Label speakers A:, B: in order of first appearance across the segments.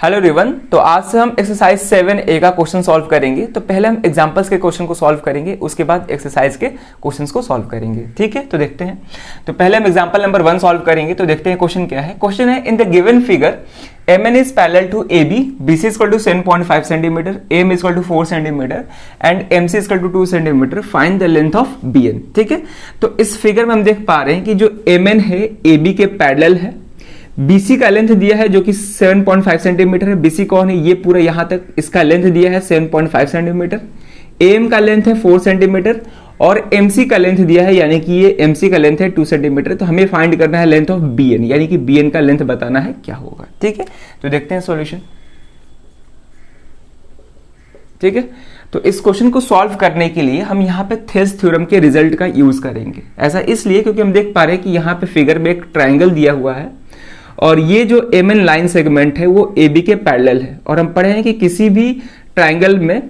A: Hello everyone, तो आज से हम एक्सरसाइज 7A का क्वेश्चन सॉल्व करेंगे। तो पहले हम एग्जांपल्स के क्वेश्चन को सॉल्व करेंगे, उसके बाद एक्सरसाइज के क्वेश्चंस को सॉल्व करेंगे। ठीक है, तो देखते हैं। तो पहले हम एग्जांपल नंबर 1 सॉल्व करेंगे। तो देखते हैं क्वेश्चन क्या है। क्वेश्चन है, in the given figure MN is parallel to AB, BC is equal to 7.5 cm, AM is equal to 4 cm and MC is equal to 2 cm. Find the length of BN। ठीक है, तो इस figure में हम देख पा रहे हैं कि जो MN है AB के पैरेलल है। BC का लेंथ दिया है जो कि 7.5 सेंटीमीटर है। BC कौन है? ये पूरा यहां तक इसका लेंथ दिया है 7.5 सेंटीमीटर। AM का लेंथ है 4 सेंटीमीटर और MC का लेंथ दिया है, यानी कि ये MC का लेंथ है 2 सेंटीमीटर। तो हमें फाइंड करना है लेंथ ऑफ BN, यानी कि BN का लेंथ बताना है क्या होगा। ठीक है, तो देखते हैं सॉल्यूशन। ठीक है, तो इस क्वेश्चन को सॉल्व करने के लिए हम यहाँ पे थेल्स थ्योरम के रिजल्ट का यूज करेंगे। ऐसा इसलिए क्योंकि हम देख पा रहे हैं कि यहाँ पे फिगर में एक ट्राइंगल दिया हुआ है और ये जो MN लाइन सेगमेंट है वो AB के पैरेलल है। और हम पढ़े हैं कि किसी भी ट्राइंगल में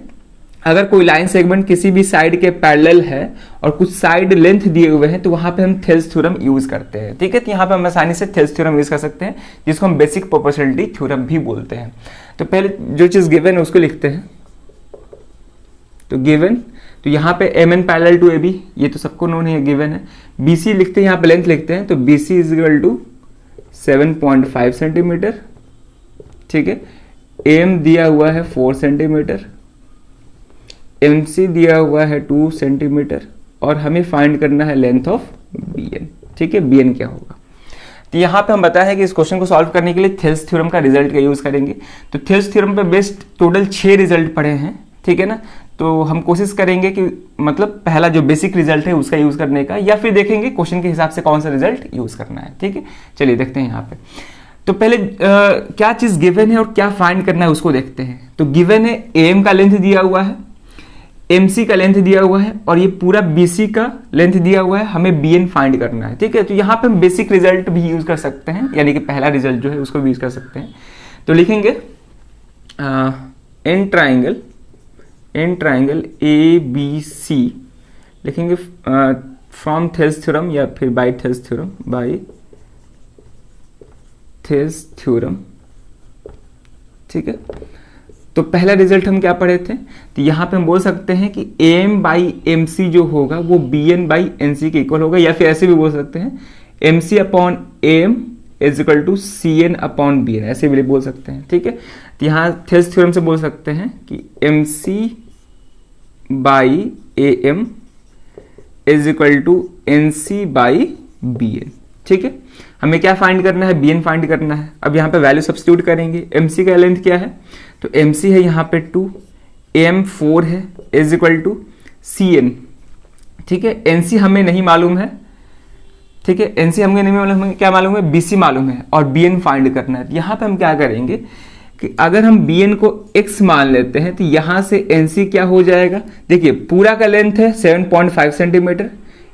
A: अगर कोई लाइन सेगमेंट किसी भी साइड के पैरेलल है और कुछ साइड लेंथ दिए हुए हैं तो वहां पे हम थेल्स थ्योरम यूज करते हैं। ठीक है, तो यहाँ पे हम आसानी से थेल्स थ्योरम यूज कर सकते हैं, जिसको हम बेसिक प्रोपोर्शनलिटी थ्योरम भी बोलते हैं। तो पहले जो चीज गिवन है उसको लिखते हैं। तो गिवन, तो यहाँ पे MN पैरेलल टू AB, ये तो सबको नोन है, गिवन है। BC लिखते हैं, यहाँ पे लेंथ लिखते हैं, तो BC is equal to 7.5 centimetre. ठीक है, AM दिया हुआ है 4 सेंटीमीटर, MC दिया हुआ है 2 सेंटीमीटर और हमें फाइंड करना है लेंथ ऑफ BN। ठीक है, BN क्या होगा। तो यहाँ पे हम बताया है कि इस क्वेश्चन को सॉल्व करने के लिए थेल्स थ्योरम का रिजल्ट का यूज करेंगे। तो थेल्स थ्योरम पे बेस्ड टोटल 6 रिजल्ट पढ़े हैं। ठीक है ना, तो हम कोशिश करेंगे कि मतलब पहला जो बेसिक रिजल्ट है उसका यूज करने का, या फिर देखेंगे क्वेश्चन के हिसाब से कौन सा रिजल्ट यूज करना है। ठीक है, चलिए देखते हैं यहाँ पे। तो पहले क्या चीज गिवन है और क्या फाइंड करना है उसको देखते हैं। तो गिवन है AM का लेंथ दिया हुआ है, MC का लेंथ दिया हुआ है और ये पूरा BC का लेंथ दिया हुआ है, हमें BN फाइंड करना है। ठीक है, तो यहाँ पे हम बेसिक रिजल्ट भी यूज कर सकते हैं, यानी कि पहला रिजल्ट जो है उसको भी यूज कर सकते हैं। तो लिखेंगे इन ट्राइंगल ABC लिखेंगे फ्रॉम थेल्स थ्योरम या फिर बाय थेल्स थ्योरम। ठीक है, तो पहला रिजल्ट हम क्या पढ़े थे। तो यहां पे हम बोल सकते हैं कि AM बाई MC जो होगा वो BN बाई NC के इक्वल होगा, या फिर ऐसे भी बोल सकते हैं MC upon AM is equal to CN upon BN, ऐसे भी बोल सकते हैं। ठीक है, तो यहाँ थेल्स थ्योरम से बोल सकते हैं कि MC by AM is equal to NC by BN। ठीक है, हमें क्या फाइंड करना है, BN फाइंड करना है। अब यहाँ पे वैल्यू सब्स्टिट्यूट करेंगे। MC का लेंथ क्या है, तो MC है यहाँ पे 2, AM 4 है, इज इक्वल टू CN। ठीक है, NC हमें नहीं मालूम है। ठीक है, NC हमें नहीं मालूम है, क्या मालूम है, BC मालूम है और BN फाइंड करना है। यहाँ पे हम क्या करेंगे कि अगर हम BN को x मान लेते हैं तो यहां से NC क्या हो जाएगा। देखिए पूरा का लेंथ है 7.5 सेंटीमीटर,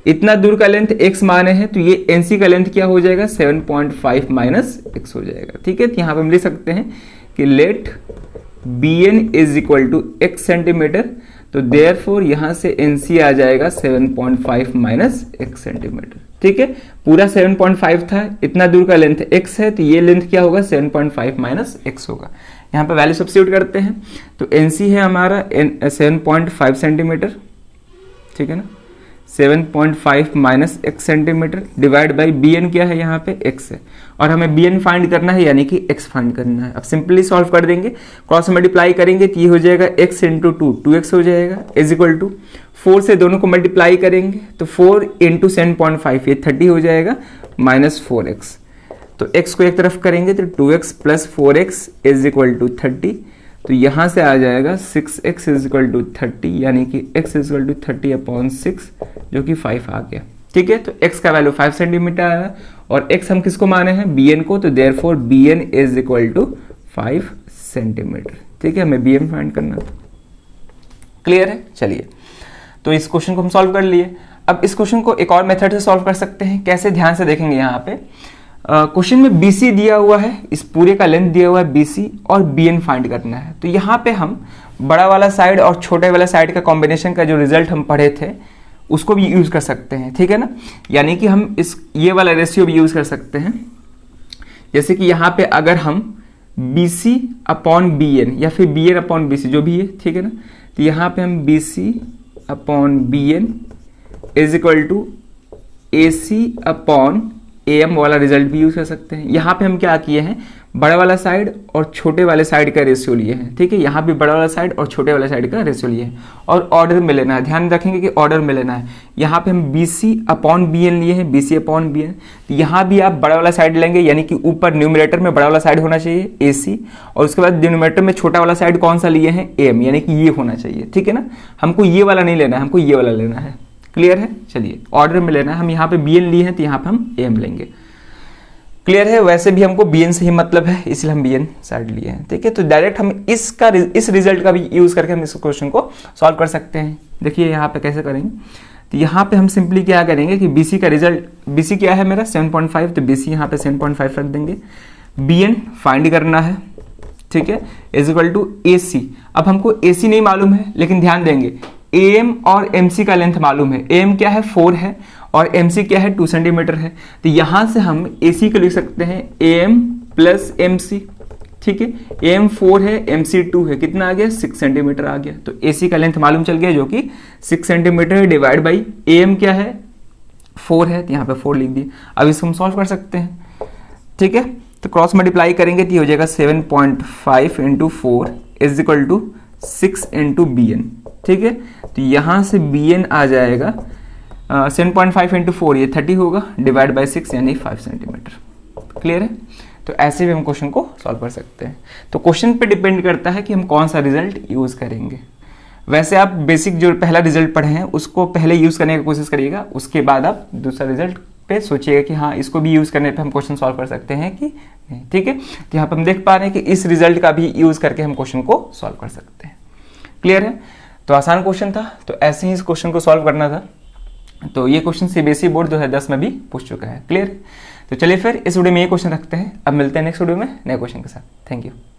A: इतना दूर का लेंथ x माने हैं, तो ये NC का लेंथ क्या हो जाएगा, 7.5 माइनस x हो जाएगा। ठीक है, तो यहां पे हम लिख सकते हैं कि let BN is equal to x centimetre, तो देयरफॉर यहां से NC आ जाएगा 7.5 माइनस x सेंटीमीटर। ठीक है, पूरा 7.5 था, इतना दूर का लेंथ x है, तो ये लेंथ क्या होगा, 7.5 माइनस x होगा। यहाँ पे वैल्यू सब्स्टिट्यूट करते हैं, तो NC है हमारा 7.5 सेंटीमीटर। ठीक है ना, 7.5 minus x centimetre divide by BN क्या है, यहाँ पे x है और हमें BN फाइंड करना है, यानी कि x फाइंड करना है। अब सिंपली सॉल्व कर देंगे, क्रॉस मल्टीप्लाई करेंगे तो ये हो जाएगा x इंटू 2x हो जाएगा, इज इक्वल टू 4 से दोनों को मल्टीप्लाई करेंगे तो 4 इंटू 7.5 ये 30 हो जाएगा, माइनस 4x। तो x को एक तरफ करेंगे तो 2x plus 4x is equal to 30, तो यहां से आ जाएगा 6x इज इक्वल टू 30, यानी कि x is equal to 30 upon 6 जो कि 5 आ गया। ठीक है, तो x का वैल्यू 5 सेंटीमीटर आया और x हम किसको माने हैं, BN को, तो therefore BN is equal to 5 centimetre. ठीक है, हमें BN फाइंड करना था। क्लियर है, चलिए तो इस क्वेश्चन को हम सॉल्व कर लिए। अब इस क्वेश्चन को एक और मेथड से सॉल्व कर सकते हैं। कैसे, ध्यान से देखेंगे। यहाँ पे क्वेश्चन में BC दिया हुआ है, इस पूरे का लेंथ दिया हुआ है BC और BN फाइंड करना है। तो यहाँ पे हम बड़ा वाला साइड और छोटे वाला साइड का कॉम्बिनेशन का जो रिजल्ट हम पढ़े थे उसको भी यूज कर सकते हैं। ठीक है ना, यानी कि हम ये वाला रेशियो भी यूज कर सकते हैं। जैसे कि यहाँ पे अगर हम BC अपॉन BN या फिर BN अपॉन BC जो भी है, ठीक है ना। तो यहाँ पे हम BC upon BN is equal to AC upon AM वाला रिजल्ट भी यूज कर सकते हैं। यहाँ पे हम क्या किए हैं, बड़ा वाला साइड और छोटे वाले साइड का रेशियो लिए हैं, ठीक है। यहाँ भी बड़ा वाला साइड और छोटे वाले साइड का रेशियो लिए हैं और ऑर्डर में लेना है, ध्यान रखेंगे कि ऑर्डर में लेना है। यहाँ पे हम BC अपॉन BN लिए हैं, BC अपॉन BN। यहाँ भी आप बड़ा वाला साइड लेंगे, यानी कि ऊपर न्यूमरेटर में बड़ा वाला साइड होना चाहिए AC, और उसके बाद डिनोमिनेटर में छोटा वाला साइड कौन सा लिए हैं, AM, यानी कि ये होना चाहिए, ठीक है ना। हमको ये वाला नहीं लेना है, हमको ये वाला लेना है। क्लियर है, चलिए ऑर्डर में लेना है। हम यहाँ पे BN लिए हैं तो यहाँ पे हम AM लेंगे। क्लियर है, वैसे भी हमको BN से ही मतलब है, इसलिए हम BN साइड लिए हैं, ठीक है। तो डायरेक्ट हम इस रिजल्ट का भी यूज करके हम इस क्वेश्चन को सॉल्व कर सकते हैं। देखिए यहाँ पे कैसे करेंगे, तो यहाँ पे हम सिंपली क्या करेंगे कि BC का रिजल्ट, BC क्या है मेरा 7.5, तो BC यहाँ पे 7.5 रख देंगे। BN फाइंड करना है, ठीक है, इज इक्वल टू AC। अब हमको AC नहीं मालूम है, लेकिन ध्यान देंगे AM और MC का लेंथ मालूम है। AM क्या है 4 है और MC क्या है 2 सेंटीमीटर है। तो यहां से हम AC को लिख सकते हैं AM प्लस MC, ठीक है। AM 4 है, MC 2 है, कितना आ गया 6 सेंटीमीटर आ गया। तो AC का लेंथ मालूम चल गया जो कि 6 सेंटीमीटर डिवाइड बाई AM क्या है 4 है, तो यहाँ पे 4 लिख दिए। अब इसको हम सॉल्व कर सकते हैं, ठीक है। तो क्रॉस मल्टीप्लाई करेंगे तो ये हो जाएगा 7.5 into 4 is equal to 6 into BN, ठीक है। तो यहां से BN आ जाएगा 7.5 इंटू 4 ये 30 होगा, डिवाइड बाई 6 यानी 5 सेंटीमीटर। क्लियर है, तो ऐसे भी हम क्वेश्चन को सॉल्व कर सकते हैं। तो क्वेश्चन पे डिपेंड करता है कि हम कौन सा रिजल्ट यूज करेंगे। वैसे आप बेसिक जो पहला रिजल्ट पढ़े हैं उसको पहले यूज करने की कोशिश करिएगा, उसके बाद आप दूसरा रिजल्ट पे सोचिएगा कि हाँ इसको भी यूज करने पे हम क्वेश्चन सॉल्व कर सकते हैं कि नहीं, ठीक है। तो यहाँ पे हम देख पा रहे हैं कि इस रिजल्ट का भी यूज करके हम क्वेश्चन को सॉल्व कर सकते हैं। क्लियर है, तो आसान क्वेश्चन था, तो ऐसे ही इस क्वेश्चन को सॉल्व करना था। तो ये क्वेश्चन CBSE बोर्ड 2010 में भी पूछ चुका है। क्लियर, तो चलिए फिर इस वीडियो में ये क्वेश्चन रखते हैं। अब मिलते हैं नेक्स्ट वीडियो में नए क्वेश्चन के साथ। Thank you.